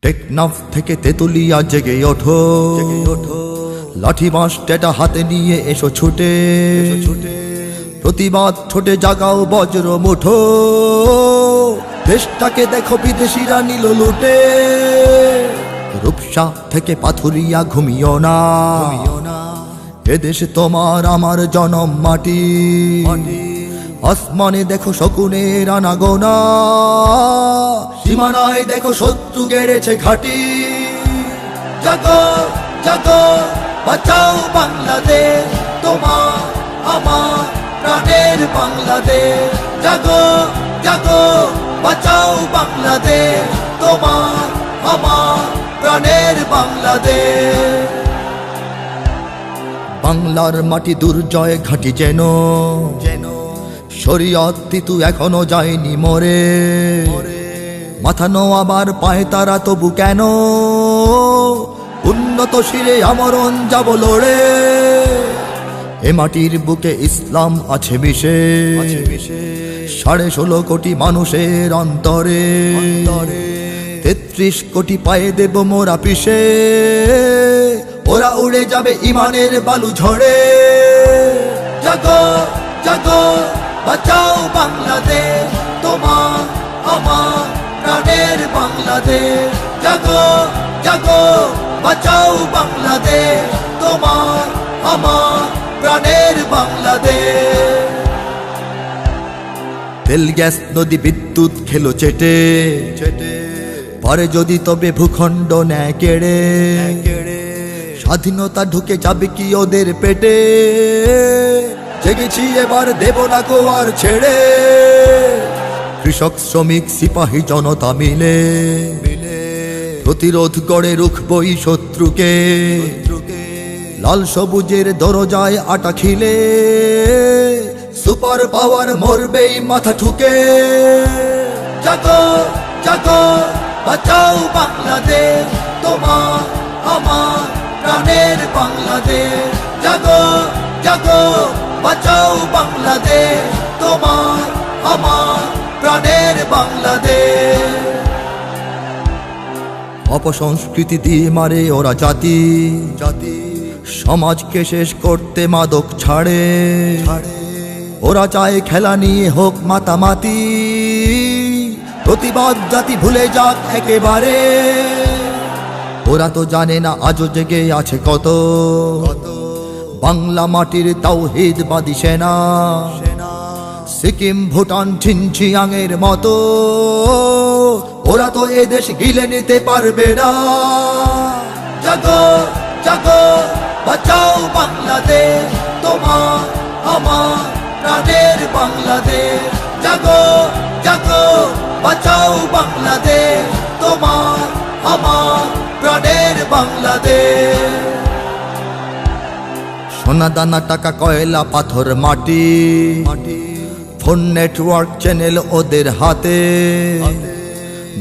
টেকনাফ থেকে তেতুলিয়া জেগে ওঠো, লাঠি বাঁশ টেটা হাতে নিয়ে এসো ছুটে, প্রতিবাদ ছোটে জাগাও বজ্র মুঠো। দেশটাকে দেখো বিদেশিরা নিল লুটে, রূপসা থেকে পাথুরিয়া ঘুমিও না, এদেশ তোমার আমার জনম মাটি। আসমানে দেখো শকুনের আনাগোনা, সীমানায় দেখো শত্রু গেড়েছে ঘাটি। জাগো জাগো বাঁচাও বাংলাদেশ, তোমার আমার প্রাণের বাংলাদেশ। জাগো জাগো বাঁচাও বাংলাদেশ, তোমার আমার প্রাণের বাংলাদেশ। বাংলার মাটি দুর্জয় ঘাটি যেন শরীয়ত তিতু এখনো যায়নি মরে, মাথা নোয়াবার পায় তারা তবু কেন, উন্নত শিরে আমরণ যাব লড়ে। এ মাটির বুকে ইসলাম আছে মিশে, 16.5 কোটি মানুষের অন্তরে, 33 কোটি পায়ে দেব মোরা পিষে, ওরা উড়ে যাবে ইমানের বালু ঝড়ে। জাগো জাগো বাঁচাও বাংলাদেশ, তোমার আমার প্রাণের বাংলাদেশ। জাগো জাগো বাঁচাও বাংলাদেশ, তোমার আমার প্রাণের বাংলাদেশ। তেল গ্যাস নদী বিদ্যুৎ খেলো চেটে, পরে যদি তবে ভূখণ্ড নেয় কেড়ে, স্বাধীনতা ঢুকে যাবে কি ওদের পেটে। জেগেছি এবার দেব না গো আর ছেড়ে, কৃষক শ্রমিক সিপাহী জনতা মিলে প্রতিরোধ গড়ে রুখবই শত্রুকে। লাল সবুজের দরজায় আটা খিলে, সুপার পাওয়ার মরবেই মাথা ঠুকে। জাগো জাগো বাঁচাও বাংলাদেশ, তোমার আমার প্রাণের বাংলাদেশ। জাগো জাগো বাঁচাও বাংলাদেশ, তোমার আমার প্রাণের বাংলাদেশ। অপসংস্কৃতি দিয়ে মারে ওরা জাতি, সমাজকে শেষ করতে মাদক ছাড়ে। ওরা চায় খেলা নিয়ে হোক মাতামাতি, প্রতিবাদ জাতি ভুলে যাক একেবারে। ওরা তো জানে না আজও জেগে আছে কত বাংলা মাটির তাওহীদবাদী সেনা, সিকিম ভুটান ঝিনঝিয়াংয়ের মতো। ওরা তো এদেশ গিলে নিতে পারবে না। জাগো জাগো বাঁচাও বাংলাদেশ, তোমার আমার প্রাণের বাংলাদেশ। জাগো জাগো বাঁচাও বাংলাদেশ, তোমার আমার প্রাণের বাংলাদেশ। সোনা দানা টাকা কয়লা পাথর মাটি, ফোন নেটওয়ার্ক চ্যানেল ওদের হাতে,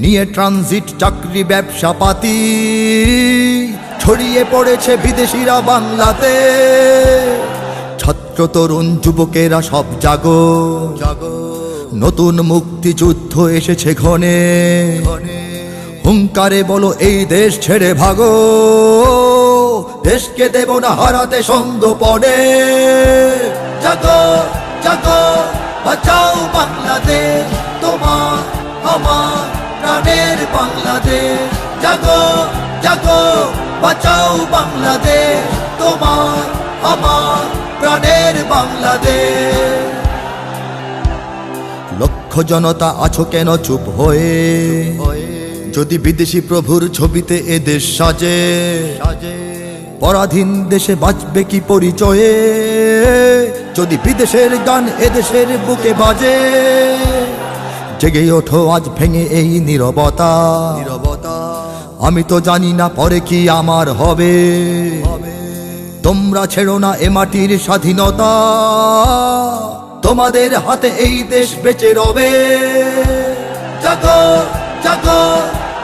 নিয়ে ট্রানজিট চাকরি ব্যবসা পাতি, ছড়িয়ে পড়েছে বিদেশিরা বাংলাতে। ছাত্র তরুণ যুবকেরা সব জাগো, নতুন মুক্তিযুদ্ধ এসেছে ঘনে। হুঙ্কারে বলো এই দেশ ছেড়ে ভাগো, দেশকে দেব না হারাতে সঙ্গপনে। জাগো জাগো বাঁচাও বাংলাদেশ, তোমার আমার প্রাণের বাংলাদেশ। জাগো জাগো বাঁচাও বাংলাদেশ, তোমার আমার প্রাণের বাংলাদেশ। লক্ষ জনতা আছো কেন চুপ হয়ে, যদি বিদেশি প্রভুর ছবিতে এ দেশ সাজে। পরাধীন দেশে বাঁচবে কি পরিচয়ে, যদি বিদেশের গান এদেশের বুকে বাজে। জেগে ওঠো আজ ভেঙে এই নীরবতা, আমি তো জানি না পরে কি আমার হবে। তোমরা ছেড়ো না এ মাটির স্বাধীনতা, তোমাদের হাতে এই দেশ বেঁচে রবে। জাগো জাগো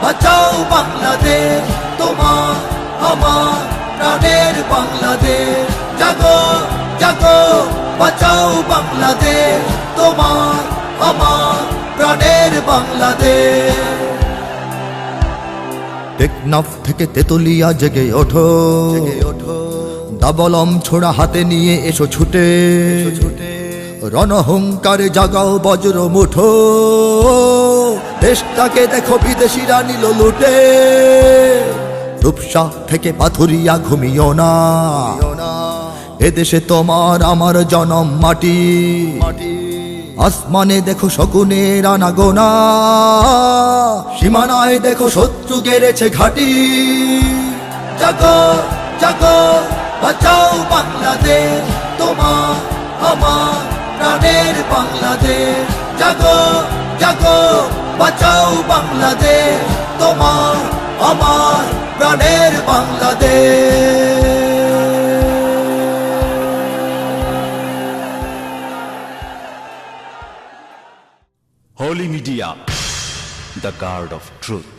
বাঁচাও বাংলাদেশ, তোমার আমার প্রাণের বাংলাদেশ। জাগো জাগো বাঁচাও বাংলাদেশ, তোমার আমার প্রাণের বাংলাদেশ। টেকনাফ থেকে তেতুলিয়া জেগে ওঠো, দাবলম ছোড়া হাতে নিয়ে এসো ছুটে, রণহুঙ্কারে জাগাও বজ্র মুঠো, দেশটাকে দেখো বিদেশিরা নিল লুটে। রূপসা থেকে পাথুরিয়া ঘুমিও না, এদেশে তোমার আমার জনম মাটি। আসমানে দেখো শকুনের আনাগোনা, সীমানায় দেখো শত্রু গেড়েছে ঘাটি। জাগো জাগো বাঁচাও বাংলাদেশ, তোমার আমার প্রাণের বাংলাদেশ। জাগো জাগো বাঁচাও বাংলাদেশ, তোমার আমার প্রাণের Bangladesh. Holy Media, the guard of truth.